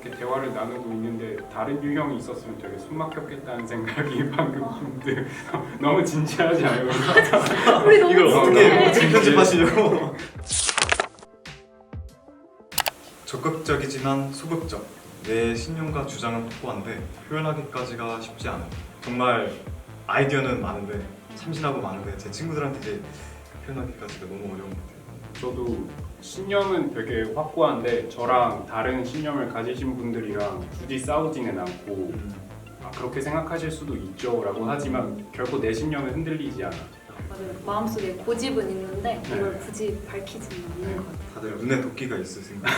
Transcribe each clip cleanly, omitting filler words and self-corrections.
이렇게 대화를 나누고 있는데 다른 유형이 있었으면 되게 숨 막혔겠다는 생각이 방금 드는데 너무 진지하지 않아요? 우리 너무 이걸 진지해. 어떻게 편집하시려고? 적극적이지만 소극적. 내 신념과 주장은 확고한데 표현하기까지가 쉽지 않아요. 정말 아이디어는 많은데 참신하고 많은데 제 친구들한테 이제 표현하기까지가 너무 어려운 것 같아요. 저도 신념은 되게 확고한데 저랑 다른 신념을 가지신 분들이랑 굳이 싸우지는 않고 그렇게 생각하실 수도 있죠 라고 하지만 결코 내 신념은 흔들리지 않아. 맞아요. 마음속에 고집은 있는데 이걸 굳이 밝히지는 않는 것 같아요. 다들 눈에 도끼가 있으신가?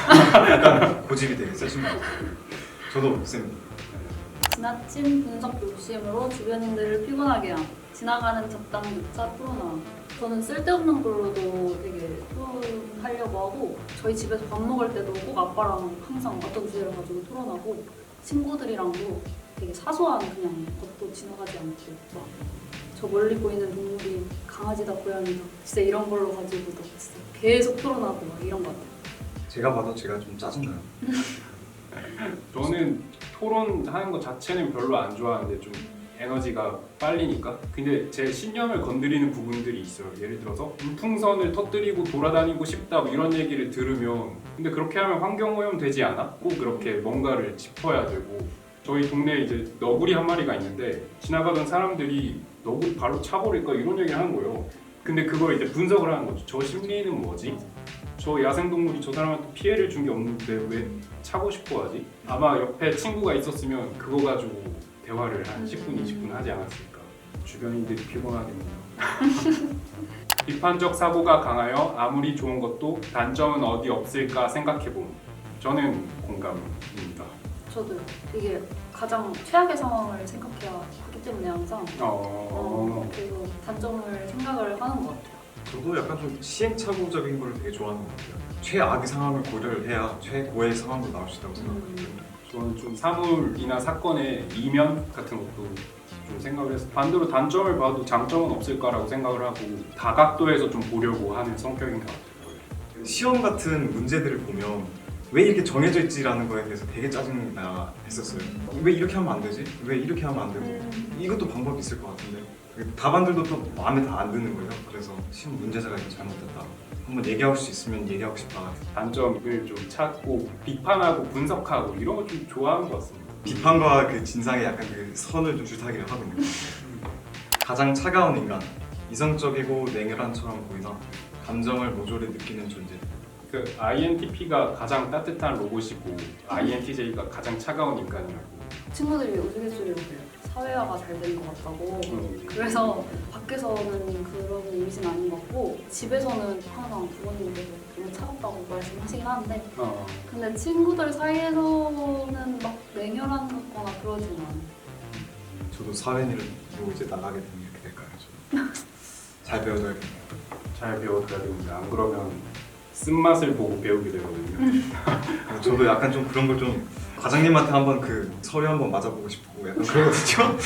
약간 고집이 되게 세신 것 같아요. 저도 있습니다. 지나친 분석 욕심으로 주변인들을 피곤하게 함. 지나가는 잡담조차 토론함. 저는 쓸데없는 걸로도 되게 토론하려고 하고 저희 집에서 밥 먹을 때도 꼭 아빠랑 항상 어떤 주제를 가지고 토론하고 친구들이랑도 되게 사소한 그냥 것도 지나가지 않고 막 저 멀리 보이는 동물이 강아지다 고양이다 진짜 이런 걸로 가지고도 진짜 계속 토론하고 막 이런 것 같아요. 제가 봐도 제가 좀 짜증나요. 저는 토론하는 것 자체는 별로 안 좋아하는데 좀 에너지가 빨리니까. 근데 제 신념을 건드리는 부분들이 있어요. 예를 들어서 풍선을 터뜨리고 돌아다니고 싶다 뭐 이런 얘기를 들으면 근데 그렇게 하면 환경오염 되지 않아? 꼭 그렇게 뭔가를 짚어야 되고. 저희 동네에 이제 너구리 한 마리가 있는데 지나가던 사람들이 너구리 바로 차버릴까 이런 얘기를 하는 거예요. 근데 그걸 이제 분석을 하는 거죠. 저 심리는 뭐지? 저 야생동물이 저 사람한테 피해를 준 게 없는데 왜 차고 싶어 하지? 아마 옆에 친구가 있었으면 그거 가지고 대화를 한 10분, 20분 하지 않았을까. 주변인들이 피곤하겠네요. 비판적 사고가 강하여 아무리 좋은 것도 단점은 어디 없을까 생각해봄. 저는 공감입니다. 저도요. 이게 가장 최악의 상황을 생각해야 하기 때문에 항상 그래서 단점을 생각을 하는 것 같아요. 저도 약간 좀 시행착오적인 걸 되게 좋아하는 것 같아요. 최악의 상황을 고려를 해야 최고의 상황도 나올 수 있다고 생각하기 때문에 저는 좀 사물이나 사건의 이면 같은 것도 좀 생각을 해서 반대로 단점을 봐도 장점은 없을까라고 생각을 하고 다각도에서 좀 보려고 하는 성격인 것 같아요. 시험 같은 문제들을 보면 왜 이렇게 정해져 있지라는 거에 대해서 되게 짜증나 했었어요. 왜 이렇게 하면 안 되지? 왜 이렇게 하면 안 되고 이것도 방법이 있을 것 같은데 답안들도 또 마음에 다 안 드는 거예요. 그래서 시험 문제자가 이거 잘못됐다. 한번 얘기할 수 있으면 얘기하고 싶다. 단점을 좀 찾고 비판하고 분석하고 이런 거 좀 좋아하는 것 같습니다. 비판과 그 진상의 약간 그 선을 좀 줄타기를 하고 있는 것 같아요. 가장 차가운 인간, 이성적이고 냉혈한처럼 보이나 감정을 모조리 느끼는 존재. 그 INTP가 가장 따뜻한 로봇이고 INTJ가 가장 차가운 인간이라고. 친구들이 우스갯소리로 그래요. 사회화가 잘 된 것 같다고. 그래서 밖에서는 그런 이미지는 아닌 것 같고 집에서는 항상 부모님께서 너무 차갑다고 말씀하시긴 하는데 근데 친구들 사이에서는 막 냉혈하거나 그러진 않아요. 저도 사회인으로 이제 나가게 되면 이렇게 될까요? 잘 배워둬야겠네요. 잘 배워둬야 됩니다. 안 그러면 쓴맛을 보고 배우게 되거든요. 저도 약간 좀 그런 걸 좀 과장님한테 한번 그 서류 한번 맞아보고 싶고 약간 그러거든요.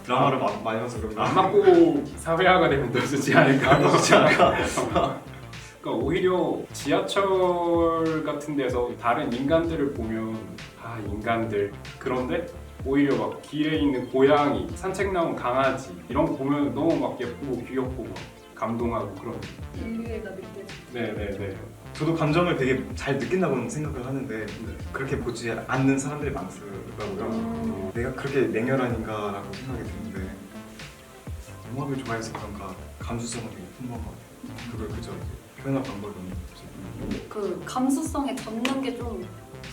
드라마를 많이 봐서 그런가. 안 맞고 사회화가 되면 더 좋지 않을까. 더 좋지 않을까. 그러니까 오히려 지하철 같은 데서 다른 인간들을 보면 인간들 그런데 오히려 막 길에 있는 고양이, 산책 나온 강아지 이런 거 보면 너무 막 예쁘고 귀엽고 막 감동하고 그런. 인류애가 느껴져. 네네네. 저도 감정을 되게 잘 느낀다고는 생각을 하는데 그렇게 보지 않는 사람들이 많더라고요. 내가 그렇게 냉혈한인가라고 생각이 드는데 음악을 좋아해서 그런가 감수성은 되게 풍부한 것 같아요. 그걸 그저 이제 표현할 방법은 없지. 그 감수성에 젖는 게 좀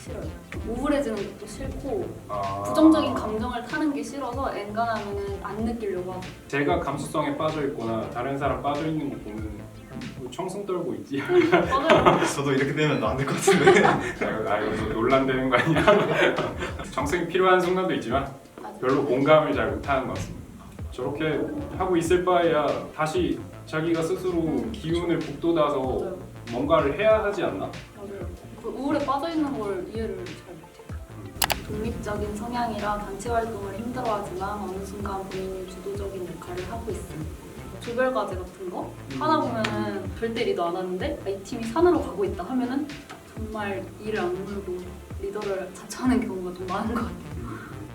싫어요. 우울해지는 것도 싫고 아. 부정적인 감정을 타는 게 싫어서 엔간하면은 안 느끼려고 하죠. 제가 감수성에 빠져 있거나 다른 사람 빠져 있는 거 보면 뭐 청승 떨고 있지. 맞아요. 저도 이렇게 되면 안 될 것 같은데. 이거 논란되는 거 아니야? 정승이 필요한 순간도 있지만 별로 공감을 잘 못하는 것 같습니다. 저렇게 하고 있을 바에야 다시 자기가 스스로 기운을 북돋아서 맞아요. 뭔가를 해야 하지 않나? 맞아요. 그 우울에 빠져 있는 걸 이해를 잘 못해요. 독립적인 성향이라 단체 활동을 힘들어하지만 어느 순간 본인이 주도적인 역할을 하고 있습니다. 조별과제 같은 거 하다 보면은 절대 리도 안 하는데 이 팀이 산으로 가고 있다 하면은 정말 일을 안 물고 리더를 자처하는 경우가 좀 많은 것 같아요.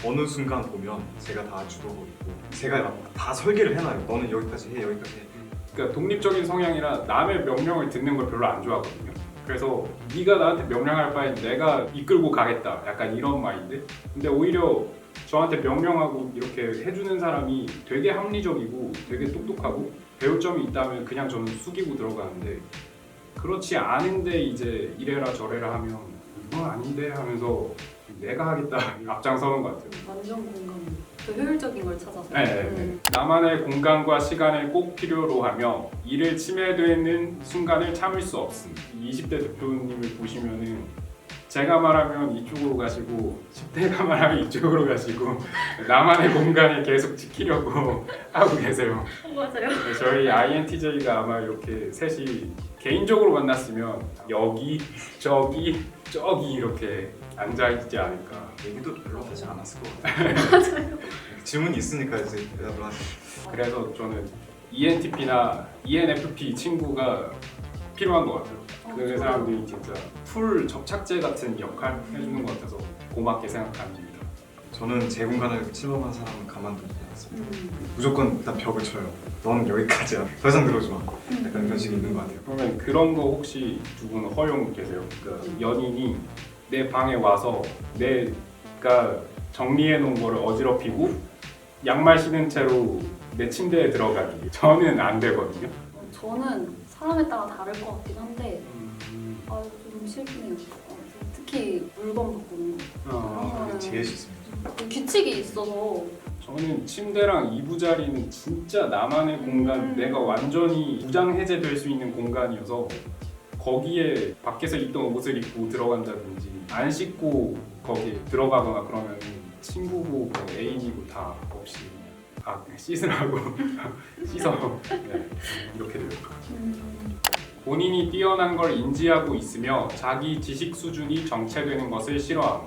어느 순간 보면 제가 다 주도고 있고 제가 막 다 설계를 해놔요. 너는 여기까지 해, 여기까지 해. 그러니까 독립적인 성향이라 남의 명령을 듣는 걸 별로 안 좋아하거든요. 그래서 네가 나한테 명령할 바엔 내가 이끌고 가겠다. 약간 이런 마인드. 근데 오히려 저한테 명령하고 이렇게 해주는 사람이 되게 합리적이고 되게 똑똑하고 배울 점이 있다면 그냥 저는 숙이고 들어가는데 그렇지 않은데 이제 이래라 저래라 하면 이건 아닌데 하면서 내가 하겠다 앞장서는 것 같아요. 완전 공감. 더 효율적인 걸 찾아서. 네. 나만의 공간과 시간을 꼭 필요로 하며 이를 침해되는 순간을 참을 수 없음. 20대 대표님을 보시면은 제가 말하면 이쪽으로 가시고 10대가 말하면 이쪽으로 가시고 나만의 공간을 계속 지키려고 하고 계세요. 맞아요. 저희 INTJ가 아마 이렇게 셋이 개인적으로 만났으면 여기 저기 이렇게 앉아있지 않을까. 얘기도 별로 하지 않았을 것 같아요. 맞아요. 질문이 있으니까 이제 대답을 하죠. 그래서 저는 ENTP나 ENFP 친구가 필요한 것 같아요. 그 저도. 사람들이 진짜 풀 접착제 같은 역할 해주는 것 같아서 고맙게 생각합니다. 저는 제 공간을 침범한 사람은 가만두지 않습니다. 음. 무조건 일단 벽을 쳐요. 너는 여기까지야. 더 이상 들어오지 마. 약간 이런 식이 있는 것 같아요. 그러면 그런 거 혹시 두 분 허용 되세요? 그러니까 연인이 내 방에 와서 내가 정리해 놓은 거를 어지럽히고 양말 신은 채로 내 침대에 들어가기. 저는 안 되거든요. 저는 사람에 따라 다를 것 같긴 한데 좀 싫긴 해요. 특히 물건 바꾸는 거. 이게 제일 싫습니다. 규칙이 있어서 저는 침대랑 이부자리는 진짜 나만의 공간, 내가 완전히 부장 해제될 수 있는 공간이어서 거기에 밖에서 입던 옷을 입고 들어간다든지 안 씻고 거기에 들어가거나 그러면 친구고 뭐 애인이고 다 없이 씻으라고 씻어 네, 이렇게 돼요. 본인이 뛰어난 걸 인지하고 있으며 자기 지식 수준이 정체되는 것을 싫어함.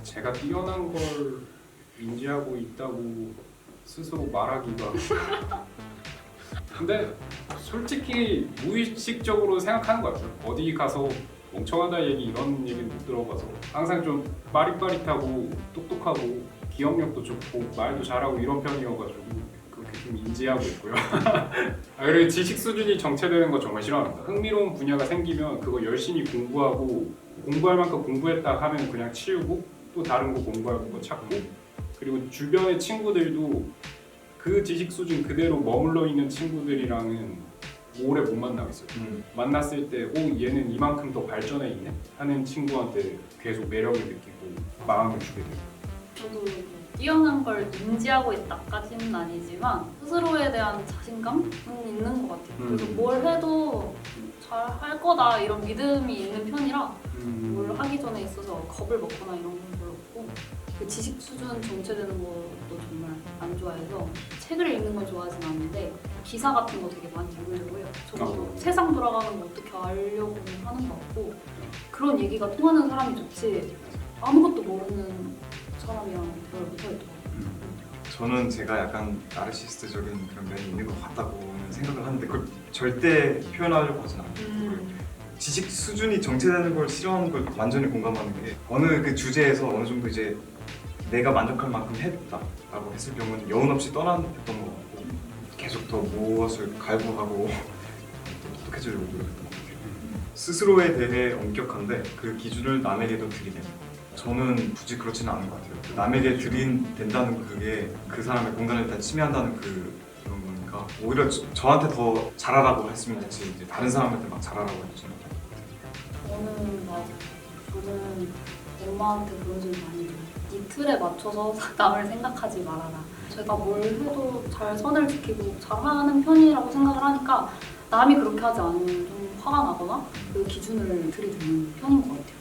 제가 뛰어난 걸 인지하고 있다고 스스로 말하기가 근데 솔직히 무의식적으로 생각하는 것 같아요. 어디 가서 멍청하다 얘기 이런 얘기는 못 들어봐서 항상 좀 빠릿빠릿하고 똑똑하고 기억력도 좋고 말도 잘하고 이런 편이어가지고 그렇게 좀 인지하고 있고요. 그리고 지식 수준이 정체되는 거 정말 싫어합니다. 흥미로운 분야가 생기면 그거 열심히 공부하고 공부할 만큼 공부했다 하면 그냥 치우고 또 다른 거 공부할 거 찾고 그리고 주변의 친구들도 그 지식 수준 그대로 머물러 있는 친구들이랑은 오래 못 만나겠어요. 만났을 때 얘는 이만큼 더 발전해 있네 하는 친구한테 계속 매력을 느끼고 마음을 주게 돼요. 저도 뛰어난 걸 인지하고 있다까지는 아니지만 스스로에 대한 자신감은 있는 것 같아요. 그래서 뭘 해도 잘 할 거다 이런 믿음이 있는 편이라 뭘 하기 전에 있어서 겁을 먹거나 이런 건 별로 없고 그 지식 수준 정체되는 것도 정말 안 좋아해서 책을 읽는 걸 좋아하진 않는데 기사 같은 거 되게 많이 읽으려고 해요. 저도 세상 돌아가는 거 어떻게 알려고 하는 것 같고 그런 얘기가 통하는 사람이 좋지 아무것도 모르는 사람이랑 대화를 못하겠더라고요. 저는 제가 약간 나르시스트적인 그런 면이 있는 것 같다고는 생각을 하는데 그걸 절대 표현하려고 하진 않아요. 지식 수준이 정체되는 걸 싫어하는 걸 완전히 공감하는 게 어느 그 주제에서 어느 정도 이제 내가 만족할 만큼 했다라고 했을 경우는 여운 없이 떠났던 것 같고 계속 더 무엇을 갈구하고 또 똑똑해지려고 노력했던 것 같아요. 스스로에 대해 엄격한데 그 기준을 남에게도 들이대는 저는 굳이 그렇지는 않은 것 같아요. 남에게 들이댄다는 그게 그 사람의 공간을 다 침해한다는 그런 거니까 오히려 저한테 더 잘하라고 했으면 됐지 이제 다른 사람한테 막 잘하라고 했지는 저는 맞아. 저는 엄마한테 그런 소리 많이 들어요. 이 틀에 맞춰서 남을 생각하지 말아라. 제가 뭘 해도 잘 선을 지키고 잘하는 편이라고 생각을 하니까 남이 그렇게 하지 않으면 좀 화가 나거나 그 기준을 들이대는 편인 것 같아요.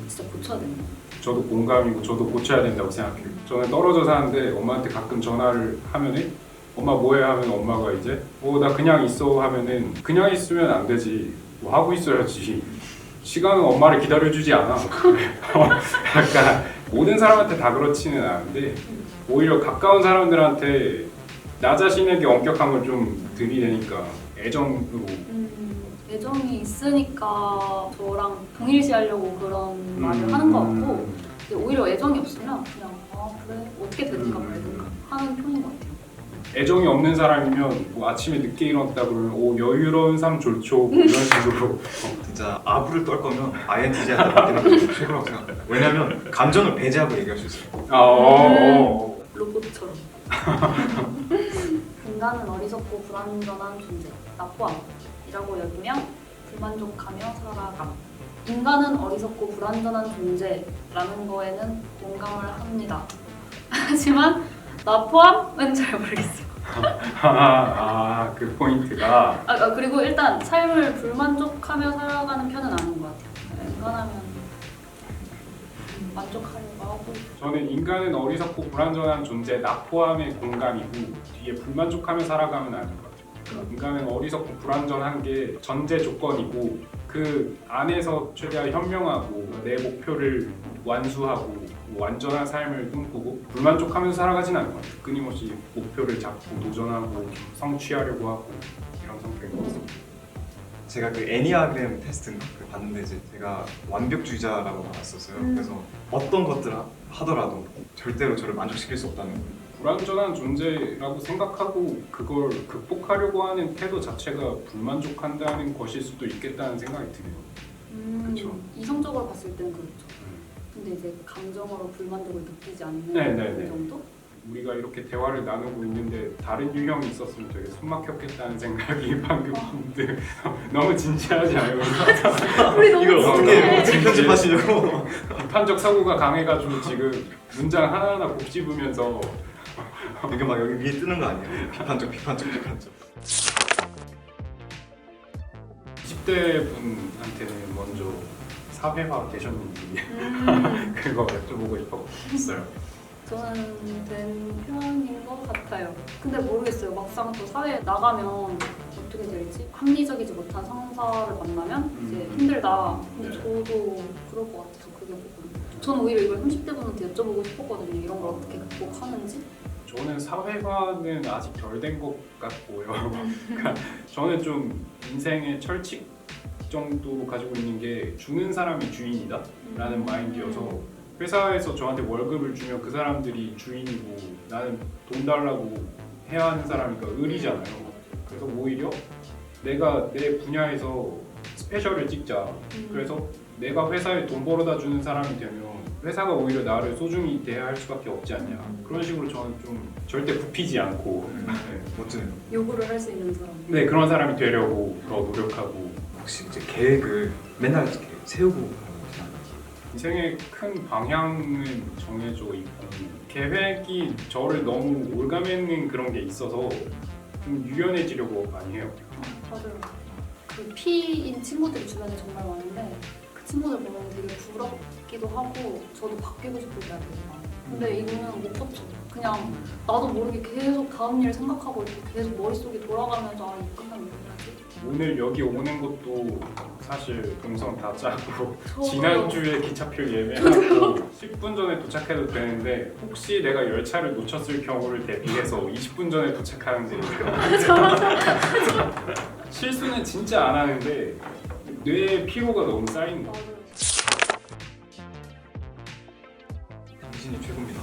진짜 고쳐야 되는 거. 저도 공감이고 저도 고쳐야 된다고 생각해요. 저는 떨어져 사는데 엄마한테 가끔 전화를 하면은 엄마 뭐해 하면 엄마가 이제 나 그냥 있어 하면은 그냥 있으면 안 되지 뭐 하고 있어야지 시간은 엄마를 기다려주지 않아. 약간 모든 사람한테 다 그렇지는 않은데 오히려 가까운 사람들한테 나 자신에게 엄격함을 좀 들이대니까 애정으로 애정이 있으니까 저랑 동일시하려고 그런 말을 하는 것 같고 이제 오히려 애정이 없으면 그냥 아 그래 어떻게 되든가 말든가 하는 편인 것 같아요. 애정이 없는 사람이면 뭐 아침에 늦게 일어났다 그러면 오 여유로운 삶 좋죠 뭐 이런 식으로 진짜 아부를 떨 거면 INTJ한테 맡기는 게 최고라고 생각해요. 왜냐면 감정을 배제하고 얘기할 수 있어요. 로봇처럼. 인간은 어리석고 불완전한 존재, 나 포함이라고 여기며 불만족하며 살아감. 인간은 어리석고 불완전한 존재라는 거에는 공감을 합니다. 하지만 나 포함은 잘 모르겠어요. 그 포인트가 그리고 일단 삶을 불만족하며 살아가는 편은 아닌 것 같아요. 인간하면 만족하려고 하고. 저는 인간은 어리석고 불완전한 존재 나 포함의 공감이고 뒤에 불만족하며 살아가면 아닌 것 같아요. 그러니까 인간은 어리석고 불완전한 게 전제 조건이고 그 안에서 최대한 현명하고 내 목표를 완수하고 완전한 삶을 꿈꾸고 불만족하면서 살아가진 않는 것 같아요. 끊임없이 목표를 잡고 도전하고 성취하려고 하고 이런 성격인 것 같습니다. 제가 그 애니아그램 테스트인가 그걸 봤는데 이제 제가 완벽주의자라고 나왔었어요. 그래서 어떤 것들 하더라도 절대로 저를 만족시킬 수 없다는 거예요. 불완전한 존재라고 생각하고 그걸 극복하려고 하는 태도 자체가 불만족한다는 것일 수도 있겠다는 생각이 드네요. 그쵸. 이성적으로 봤을 땐 그렇죠. 근데 이제 감정으로 불만족을 느끼지 않는 네네네. 그 정도? 우리가 이렇게 대화를 나누고 있는데 다른 유형이 있었으면 되게 숨막혔겠다는 생각이 방금 문득 너무 진지하지 않아요? 우리 너무 이걸 진지해. 어떻게 편집하시려고? 비판적 사고가 강해가지고 지금 문장 하나하나 곱씹으면서 이게 막 여기 위에 뜨는 거 아니에요? 비판적. 20대 분한테는 먼저 사회화 되셨는지 그거 여쭤보고 싶었어요. 저는 된 편인 것 같아요. 근데 모르겠어요. 막상 또 사회에 나가면 어떻게 될지 합리적이지 못한 상사를 만나면 이제 힘들다. 근데 저도 그럴 것 같아서 그게 조금 저는 오히려 이걸 30대 분한테 여쭤보고 싶었거든요. 이런 걸 어떻게 극복하는지. 저는 사회화는 아직 덜 된 것 같고요. 그러니까 저는 좀 인생의 철칙 정도로 가지고 있는 게 주는 사람이 주인이다 라는 마인드여서 회사에서 저한테 월급을 주면 그 사람들이 주인이고 나는 돈 달라고 해야 하는 사람이니까 을이잖아요. 그래서 오히려 내가 내 분야에서 스페셜을 찍자. 그래서 내가 회사에 돈 벌어다 주는 사람이 되면 회사가 오히려 나를 소중히 대할 수밖에 없지 않냐. 그런 식으로 저는 좀 절대 굽히지 않고 멋지네요. 요구를 할 수 있는 사람. 네, 그런 사람이 되려고 더 노력하고 혹시 이제 계획을 맨날 이렇게 세우고 가는 거잖아요. 인생의 큰 방향은 정해져 있고 계획이 저를 너무 올가매는 그런 게 있어서 좀 유연해지려고 많이 해요. 맞아요. 그 P인 친구들이 주변에 정말 많은데 그 친구들 보면 되게 부럽기도 하고 저도 바뀌고 싶을 때가 되게 많아요. 근데 이거는 못 버텨. 그냥 나도 모르게 계속 다음 일 생각하고 이렇게 계속 머릿속이 돌아가면서 아 이거 끝나면 이렇게 하지? 오늘 여기 오는 것도 사실 동선 다 짜고 저도 지난주에 기차표 예매하고 10분 전에 도착해도 되는데 혹시 내가 열차를 놓쳤을 경우를 대비해서 20분 전에 도착하는데 실수는 진짜 안 하는데 뇌에 피로가 너무 쌓인 거. 맞아요. 당신이 최고입니다.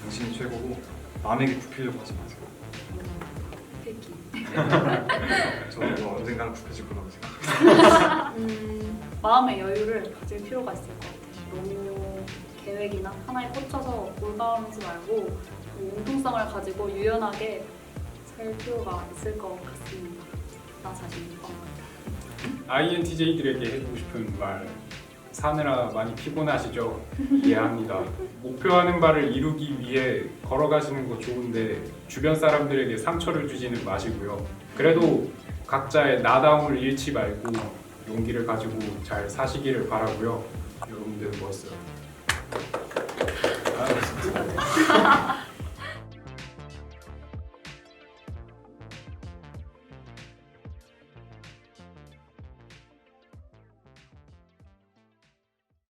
당신이 최고고 남에게 굽히려고 하지 마세요. 패기. 저도 언젠가는 굽혀질 거라고 생각합니다. 마음의 여유를 가질 필요가 있을 것 같아요. 너무 계획이나 하나에 꽂혀서 올가매지 말고 융통성을 가지고 유연하게 살 필요가 있을 것 같습니다. 나 자신이. INTJ들에게 해주고 싶은 말 사느라 많이 피곤하시죠? 이해합니다. 목표하는 바를 이루기 위해 걸어가시는 거 좋은데 주변 사람들에게 상처를 주지는 마시고요. 그래도 각자의 나다움을 잃지 말고 용기를 가지고 잘 사시기를 바라고요. 여러분들 멋있어요.